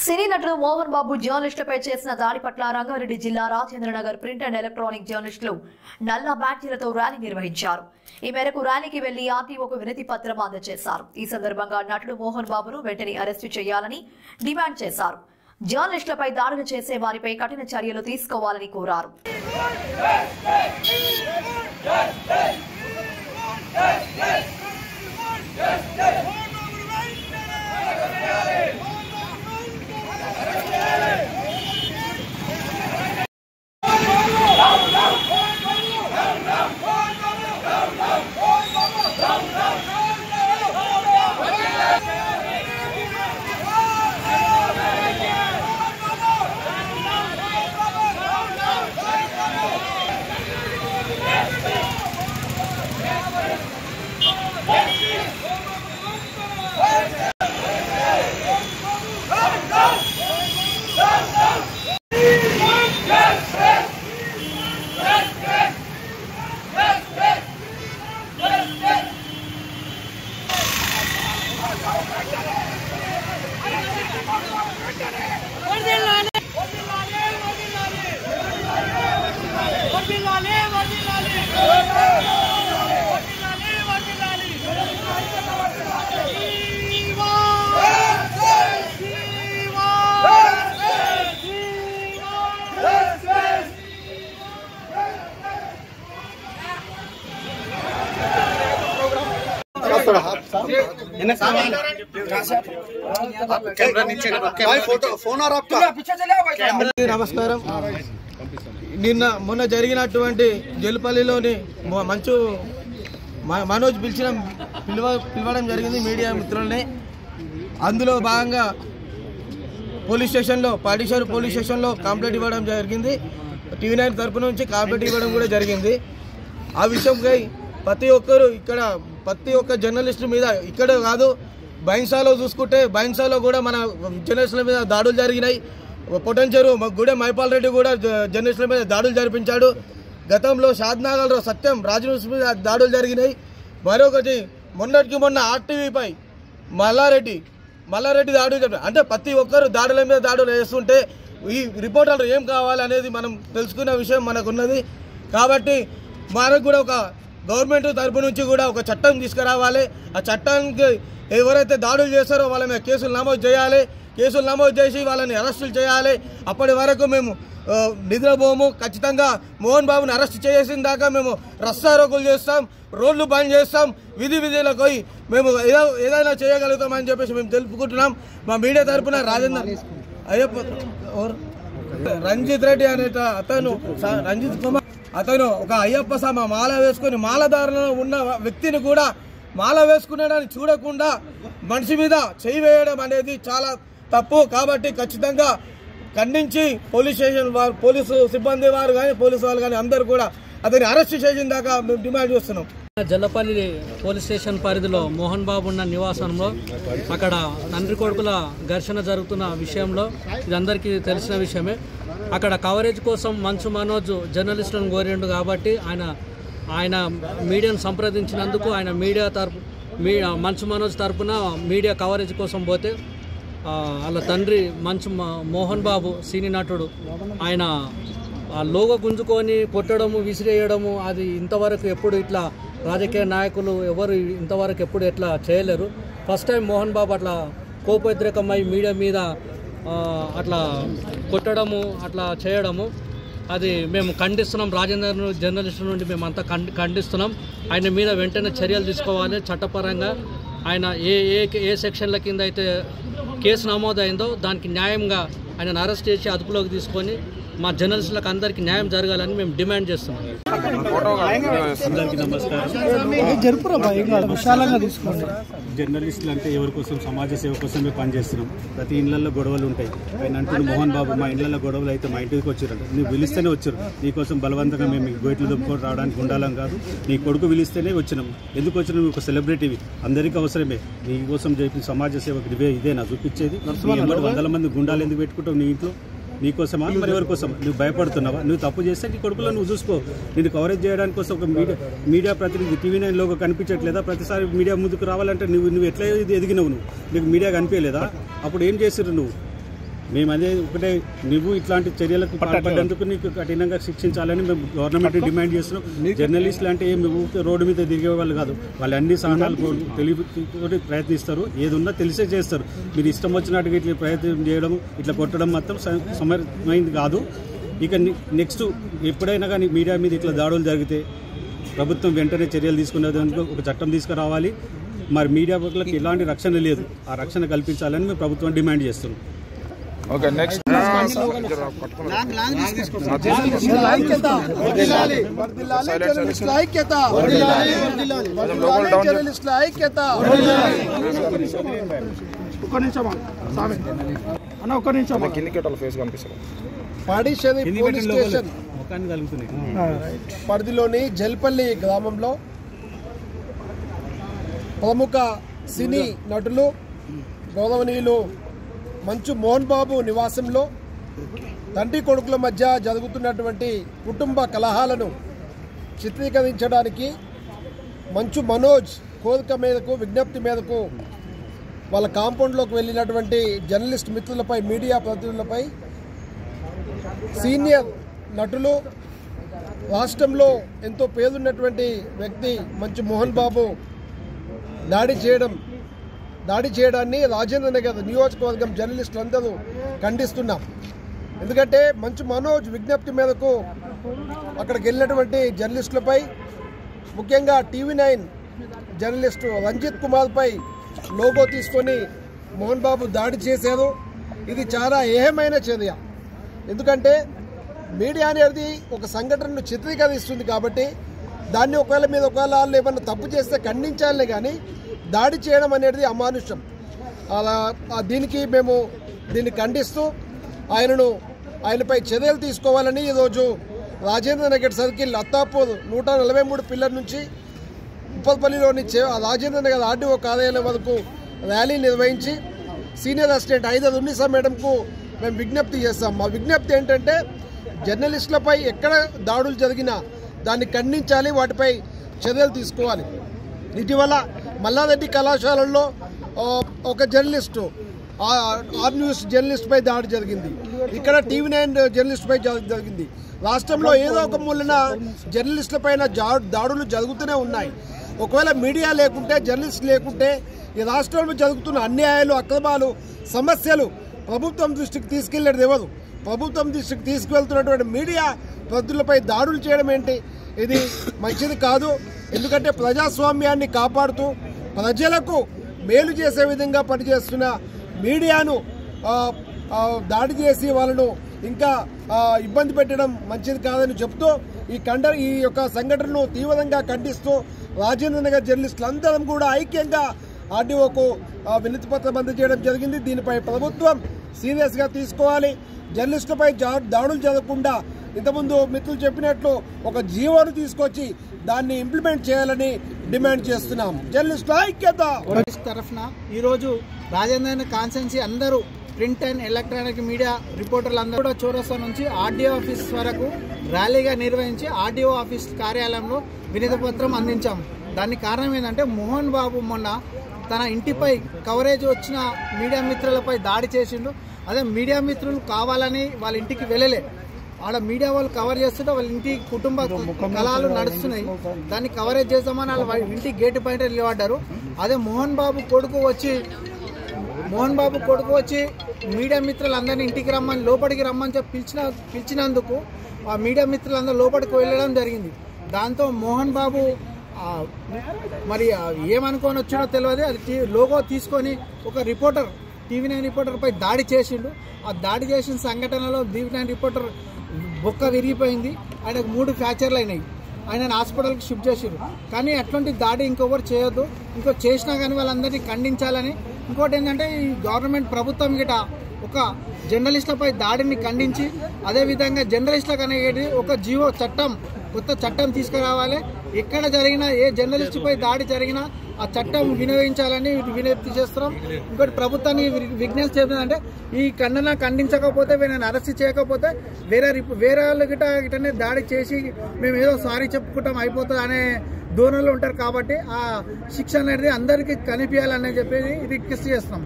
సినీ నటుడు మోహన్ బాబు జర్నలిస్టులపై చేసిన దాడి పట్ల రంగారెడ్డి జిల్లా రాజేంద్రనగర్ ప్రింట్ అండ్ ఎలక్ట్రానిక్ జర్నలిస్టులు నల్ల బ్యాడ్జీలతో ర్యాలీ నిర్వహించారు. ఈ మేరకు ర్యాలీకి వెళ్లి ఆర్టీఓకు వినతి పత్రం అందజేశారు. ఈ సందర్భంగా నటుడు మోహన్ బాబును వెంటనే అరెస్టు చేయాలని డిమాండ్ చేశారు. జర్నలిస్టులపై దాడులు చేసే వారిపై కఠిన చర్యలు తీసుకోవాలని కోరారు. నమస్కారం. మొన్న జరిగినటువంటి జల్పల్లిలోని మంచు మనోజ్ పిలవడం జరిగింది మీడియా మిత్రుల్ని. అందులో భాగంగా పాడిషేరు పోలీస్ స్టేషన్లో కంప్లైంట్ ఇవ్వడం జరిగింది. TV9 తరపు నుంచి కంప్లైంట్ ఇవ్వడం కూడా జరిగింది. ఆ విషయంపై ప్రతి ఒక్క జర్నలిస్టు మీద ఇక్కడ కాదు, బైన్సాలో చూసుకుంటే బైన్సాలో కూడా మన జర్నలిస్టుల మీద దాడులు జరిగినాయి. పొటెన్చెరు గుడెం మైపాల్ రెడ్డి కూడా జర్నలిస్టుల మీద దాడులు జరిపించాడు. గతంలో షాద్నగర్లో సత్యం రాజు మీద దాడులు జరిగినాయి. మరొకటి మొన్న ఆర్టీవీపై మల్లారెడ్డి దాడులు జరిపారు. అంటే ప్రతి ఒక్కరు దాడుల మీద దాడులు వేస్తుంటే ఈ రిపోర్టర్లు ఏం కావాలనేది మనం తెలుసుకునే విషయం మనకున్నది. కాబట్టి మనకు కూడా ఒక గవర్నమెంట్ తరపు నుంచి కూడా ఒక చట్టం తీసుకురావాలి. ఆ చట్టానికి ఎవరైతే దాడులు చేస్తారో వాళ్ళ మీద కేసులు నమోదు చేయాలి. కేసులు నమోదు చేసి వాళ్ళని అరెస్టులు చేయాలి. అప్పటి వరకు మేము నిద్రపోము. ఖచ్చితంగా మోహన్ బాబుని అరెస్ట్ చేసిన దాకా మేము రస్తారోకులు చేస్తాం, రోడ్లు బంద్ చేస్తాం, విధిలకు పోయి మేము ఏదైనా చేయగలుగుతామని చెప్పేసి మేము తెలుపుకుంటున్నాం. మా మీడియా తరఫున రంజిత్ రెడ్డి అనే రంజిత్ కుమార్ అతను ఒక అయ్యప్ప స్వామి మాల వేసుకుని మాలధారణలో ఉన్న వ్యక్తిని కూడా మాల వేసుకున్నాడని చూడకుండా మనిషి మీద చేయి వేయడం అనేది చాలా తప్పు. కాబట్టి ఖచ్చితంగా ఖండించి పోలీసు సిబ్బంది వారు కానీ పోలీసు వాళ్ళు కానీ అందరూ కూడా అతన్ని అరెస్ట్ చేసిన దాకా మేము డిమాండ్ చేస్తున్నాం. జల్లపల్లి పోలీస్ స్టేషన్ పరిధిలో మోహన్ బాబు ఉన్న నివాసంలో అక్కడ తండ్రి కొడుకుల ఘర్షణ జరుగుతున్న విషయంలో ఇది అందరికీ తెలిసిన విషయమే. అక్కడ కవరేజ్ కోసం మంచు మనోజ్ జర్నలిస్టులను కోరిండు. కాబట్టి ఆయన మీడియాను సంప్రదించినందుకు ఆయన మంచు మనోజ్ తరపున మీడియా కవరేజ్ కోసం పోతే వాళ్ళ తండ్రి మోహన్ బాబు సినీ నటుడు ఆయన లోగో గుంజుకొని కొట్టడము, విసిరేయడము అది ఇంతవరకు ఎప్పుడు ఇట్లా రాజకీయ నాయకులు ఎవరు ఇంతవరకు ఎప్పుడు ఎట్లా చేయలేరు. ఫస్ట్ టైం మోహన్ బాబు అట్లా కోపోద్రేకమై మీడియా మీద అట్లా కొట్టడము, అట్లా చేయడము అది మేము ఖండిస్తున్నాం. రాజేంద్ర జర్నలిస్టు నుండి మేమంతా ఖండిస్తున్నాం. ఆయన మీద వెంటనే చర్యలు తీసుకోవాలి. చట్టపరంగా ఆయన ఏ సెక్షన్ల కింద అయితే కేసు నమోదైందో దానికి న్యాయంగా ఆయనను అరెస్ట్ చేసి అదుపులోకి తీసుకొని మా జర్నలిస్టులకు అందరికీ న్యాయం జరగాలని మేము డిమాండ్ చేస్తున్నాం. అందరికీ నమస్కారం. జర్నలిస్టులు అంటే ఎవరి కోసం, సమాజ సేవ కోసమే పనిచేస్తున్నాం. ప్రతి ఇళ్లలో గొడవలు ఉంటాయి. ఆయన అంటున్న మోహన్ బాబు మా ఇళ్లలో గొడవలు అయితే మా ఇంటికి వచ్చారంట. నువ్వు పిలిస్తేనే వచ్చారు. నీకోసం బలవంతంగా మేము గోట్లు దుమ్ముకొని రావడానికి ఉండాలని కాదు. నీ కొడుకు పిలిస్తేనే వచ్చినాం. ఎందుకు వచ్చినాం? నువ్వు ఒక సెలబ్రిటీవి, అందరికీ అవసరమే. నీకోసం చెప్పిన సమాజ సేవకు ఇదే నా చూపించేది. 100 మంది గుండాలు ఎందుకు పెట్టుకుంటావు నీ ఇంట్లో? నీకోసమా మరి ఎవరి కోసం? నువ్వు భయపడుతున్నావా? నువ్వు తప్పు చేస్తే నీ కొడుకులో నువ్వు చూసుకో. నేను కవరేజ్ చేయడానికి కోసం ఒక మీడియా ప్రతినిధి TV9 లోగో కనిపించట్లేదా? ప్రతిసారి మీడియా ముందుకు రావాలంటే నువ్వు ఎట్లా ఎదిగినవు? నీకు మీడియా కనిపించలేదా? అప్పుడు ఏం చేసిర్రు నువ్వు? మేము అదే ఒకటే, నువ్వు ఇట్లాంటి చర్యలకు పాల్పడ్డందుకు నీకు కఠినంగా శిక్షించాలని మేము గవర్నమెంట్ డిమాండ్ చేస్తున్నాం. జర్నలిస్టులు అంటే ఏం రోడ్డు మీద తిరిగే వాళ్ళు కాదు, వాళ్ళు అన్ని సహనాలు తెలివి ప్రయత్నిస్తారు, ఏది ఉన్నా తెలిసే చేస్తారు. మీరు ఇష్టం వచ్చినట్టుగా ఇట్లా ప్రయత్నం చేయడం, ఇట్లా కొట్టడం మాత్రం సమర్థమైంది కాదు. ఇక నెక్స్ట్ ఎప్పుడైనా కానీ మీడియా మీద ఇట్లా దాడులు జరిగితే ప్రభుత్వం వెంటనే చర్యలు తీసుకునేందుకు ఒక చట్టం తీసుకురావాలి. మరి మీడియా పట్లకి ఎలాంటి రక్షణ లేదు, ఆ రక్షణ కల్పించాలని మేము ప్రభుత్వం డిమాండ్ చేస్తున్నాం. పాడిశేరి పోలీస్ స్టేషన్ పరిధిలోని జల్పల్లి గ్రామంలో ప్రముఖ సినీ నటులు గౌరవనీయులు మంచు మోహన్ బాబు నివాసంలో తండ్రి కొడుకుల మధ్య జరుగుతున్నటువంటి కుటుంబ కలహాలను చిత్రీకరించడానికి మంచు మనోజ్ కోరిక మేరకు, విజ్ఞప్తి మేరకు వాళ్ళ కాంపౌండ్లోకి వెళ్ళినటువంటి జర్నలిస్ట్ మిత్రులపై, మీడియా ప్రతినిధులపై సీనియర్ నటులు, రాష్ట్రంలో ఎంతో పేరున్నటువంటి వ్యక్తి మంచు మోహన్ బాబు దాడి చేయడాన్ని రాజేంద్ర నగర్ నియోజకవర్గం జర్నలిస్టులు అందరూ ఖండిస్తున్నాం. ఎందుకంటే మంచు మనోజ్ విజ్ఞప్తి మేరకు అక్కడికి వెళ్ళినటువంటి జర్నలిస్టులపై, ముఖ్యంగా TV9 జర్నలిస్టు రంజిత్ కుమార్పై లోగో తీసుకొని మోహన్ బాబు దాడి చేశారు. ఇది చాలా ఏహమైన చర్య. ఎందుకంటే మీడియా అనేది ఒక సంఘటనను చిత్రీకరిస్తుంది కాబట్టి దాన్ని ఒకవేళ వాళ్ళు ఏమన్నా తప్పు చేస్తే ఖండించాలే కానీ దాడి చేయడం అనేది అమానుషం. అలా దీన్ని ఖండిస్తూ ఆయనపై చర్యలు తీసుకోవాలని ఈరోజు రాజేంద్ర నగర్ సర్కిల్ అత్తాపూర్ 143 పిల్లర్ నుంచి ఉప్పల్పల్లిలోని రాజేంద్ర నగర్ RDO కార్యాలయం వరకు ర్యాలీ నిర్వహించి సీనియర్ అసిస్టెంట్ ఐదర్ ఉన్నిసా మేడంకు మేము విజ్ఞప్తి చేస్తాం. మా విజ్ఞప్తి ఏంటంటే జర్నలిస్టులపై ఎక్కడ దాడులు జరిగినా దాన్ని ఖండించాలి, వాటిపై చర్యలు తీసుకోవాలి. ఇటీవల మల్లారెడ్డి కళాశాలల్లో ఒక జర్నలిస్టు ఆర్ న్యూస్ జర్నలిస్ట్పై దాడి జరిగింది. ఇక్కడ TV9 జర్నలిస్ట్పై జరిగింది. రాష్ట్రంలో ఏదో ఒక మూలన జర్నలిస్టులపైన దాడులు జరుగుతూనే ఉన్నాయి. ఒకవేళ మీడియా లేకుంటే, జర్నలిస్ట్ లేకుంటే ఈ రాష్ట్రంలో జరుగుతున్న అన్యాయాలు, అక్రమాలు, సమస్యలు ప్రభుత్వం దృష్టికి తీసుకెళ్లేది ఎవరు? ప్రభుత్వం దృష్టికి తీసుకువెళ్తున్నటువంటి మీడియా ప్రతినిధులపై దాడులు చేయడం ఏంటి? ఇది మంచిది కాదు. ఎందుకంటే ప్రజాస్వామ్యాన్ని కాపాడుతూ ప్రజలకు మేలు చేసే విధంగా పనిచేస్తున్న మీడియాను దాడి చేసి వాళ్ళను ఇంకా ఇబ్బంది పెట్టడం మంచిది కాదని చెప్తూ ఈ యొక్క సంఘటనను తీవ్రంగా ఖండిస్తూ రాజేంద్ర నగర్ జర్నలిస్టులు అందరం కూడా ఐక్యంగా RDOకు వినతి పత్రం అందజేయడం జరిగింది. దీనిపై ప్రభుత్వం సీరియస్గా తీసుకోవాలి. జర్నలిస్టులపై దాడులు జరగకుండా ఇంతకుముందు మిత్రులు చెప్పినట్లు ఒక జీవోను తీసుకొచ్చి దాన్ని ఇంప్లిమెంట్ చేయాలని డిమాండ్ చేస్తున్నాం. జర్నలిస్టుల ఐక్యత తరఫున ఈరోజు రాజేంద్ర కాన్స్టెన్సీ అందరూ ప్రింట్ అండ్ ఎలక్ట్రానిక్ మీడియా రిపోర్టర్లు అందరూ కూడా చౌరస్తా నుంచి RDO ఆఫీస్ వరకు ర్యాలీగా నిర్వహించి RDO ఆఫీస్ కార్యాలయంలో వినతి పత్రం అందించాము. దానికి కారణం ఏంటంటే మోహన్ బాబు మొన్న తన ఇంటిపై కవరేజ్ వచ్చిన మీడియా మిత్రులపై దాడి చేసిండు. అదే మీడియా మిత్రులు కావాలని వాళ్ళ ఇంటికి వెళ్ళలే, ఆడ మీడియా వాళ్ళు కవర్ చేస్తుంటే వాళ్ళ ఇంటి కుటుంబ కళాలు నడుస్తున్నాయి. దాన్ని కవరేజ్ చేద్దామని వాళ్ళ ఇంటి గేటు పైన నిలబడ్డారు. అదే మోహన్ బాబు కొడుకు వచ్చి మీడియా మిత్రులందరినీ ఇంటికి రమ్మని, లోపలికి రమ్మని చెప్పి పిలిచినందుకు ఆ మీడియా మిత్రులందరూ లోపలికి వెళ్ళడం జరిగింది. దాంతో మోహన్ బాబు మరి ఏమనుకొని వచ్చినో తెలియదు, అది లోగో తీసుకొని ఒక రిపోర్టర్ TV9 రిపోర్టర్పై దాడి చేసిండు. ఆ దాడి చేసిన సంఘటనలో TV9 రిపోర్టర్ బొక్క విరిగిపోయింది. ఆయనకు 3 ఫ్రాక్చర్లు అయినాయి. ఆయనను హాస్పిటల్కి షిఫ్ట్ చేసారు. కానీ అట్లాంటి దాడి ఇంకొకరు చేయొద్దు, చేసినా కానీ వాళ్ళందరినీ ఖండించాలని. ఇంకోటి ఏంటంటే ఈ గవర్నమెంట్ ప్రభుత్వం గిట ఒక జర్నలిస్టులపై దాడిని ఖండించి అదేవిధంగా జర్నలిస్టులకు అనేది ఒక కొత్త చట్టం తీసుకురావాలి. ఎక్కడ జరిగినా ఏ జర్నలిస్టుపై దాడి జరిగినా ఆ చట్టం వినియోగించాలని విజ్ఞప్తి చేస్తున్నాం. ఇంకోటి ప్రభుత్వాన్ని విజ్ఞప్తి చేస్తుందంటే ఈ ఖండించకపోతే, వీళ్ళని అరెస్ట్ చేయకపోతే వేరే వాళ్ళు గిటనే దాడి చేసి మేము ఏదో సారీ చెప్పుకుంటాం అయిపోతుంది అనే ధోరణిలో ఉంటారు. కాబట్టి ఆ శిక్ష అనేది అందరికీ కనిపించాలని చెప్పేసి రిక్వెస్ట్ చేస్తున్నాం.